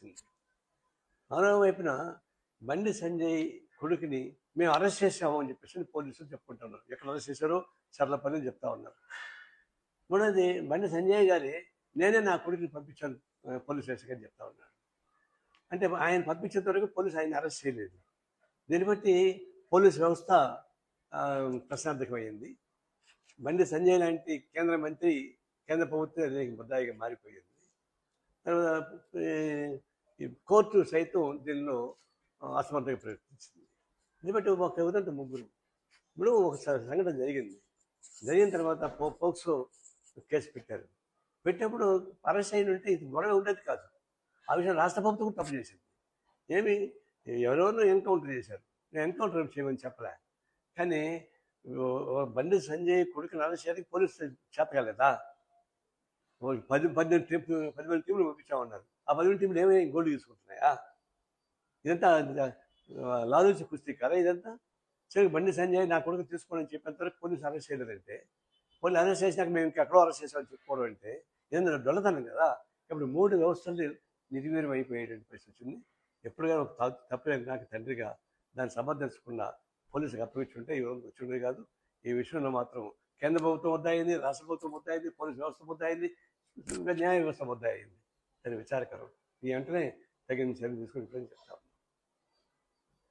వచ్చింది. మరో వైపున బండి సంజయ్ కొడుకుని మేము అరెస్ట్ చేసాము అని చెప్పేసి పోలీసులు చెప్పుకుంటున్నారు. ఎక్కడ అరెస్ట్ చేశారో చర్లపల్లి అని చెప్తా ఉన్నారు. మూడోది బండి సంజయ్ గారి నేనే నా కొడుకుని పంపించాను పోలీస్ స్టేషన్కి అని చెప్తా ఉన్నాడు. అంటే ఆయన పంపించేంత వరకు పోలీసు ఆయన అరెస్ట్ చేయలేదు. దీన్ని బట్టి పోలీస్ వ్యవస్థ ప్రశ్నార్థకమైంది. బండి సంజయ్ లాంటి కేంద్ర మంత్రి కేంద్ర ప్రభుత్వం ముద్దాయిగా మారిపోయింది. తర్వాత ఈ కోర్టు సైతం దీనిలో అసమర్థంగా ప్రవర్తించింది. ఎందుకంటే ఒక ఉదాహరణ ముగ్గురు ఇప్పుడు ఒక సంఘటన జరిగింది. జరిగిన తర్వాత పోక్సో కేసు పెట్టారు. పెట్టినప్పుడు అరెస్ట్ అయిన ఉంటే ఇది గొడవ ఉండేది కాదు. ఆ విషయం రాష్ట్ర ప్రభుత్వం కూడా తప్పు చేసింది. ఏమి ఎవరెవరినో ఎన్కౌంటర్ చేశారు, నేను ఎన్కౌంటర్ చేయమని చెప్పలే. కానీ బండి సంజయ్ కొడుకుని అరెస్ట్ చేయడానికి పోలీసు చేత కాలేదా? 10 టీంలు పంపించామన్నారు. ఆ 10 టీంలు ఏమైనా గోల్డ్ తీసుకుంటున్నాయా? ఇదంతా లాలూచి కుస్తీ కదా ఇదంతా. సరే బండి సంజయ్ నా కొడుకు తీసుకోవాలని చెప్పేంతవరకు పోలీసు అరెస్ట్ చేయలేదంటే, పోలీసు అరెస్ట్ చేసినాక మేము ఇంకెక్కడో అరెస్ట్ చేసామని చెప్పుకోవడం అంటే ఏదైనా డొల్లతనం కదా. ఇప్పుడు 3 వ్యవస్థలు నిర్వీర్యం అయిపోయేటువంటి పరిస్థితి వచ్చింది. ఎప్పుడుగా ఒక తప్పు నాకు తండ్రిగా దాన్ని సమర్థించకుండా పోలీసులకు అప్పగించుంటే ఈ రోజు వచ్చిండే కాదు. ఈ విషయంలో మాత్రం కేంద్ర ప్రభుత్వం ముద్దాయింది, రాష్ట్ర ప్రభుత్వం ముద్దాయింది, పోలీసు వ్యవస్థ ముద్దాయింది, న్యాయ వ్యవస్థ ముద్దాయింది. దాని విచారకరం. ఈ వెంటనే తగిన చర్యలు తీసుకుని చెప్తాం.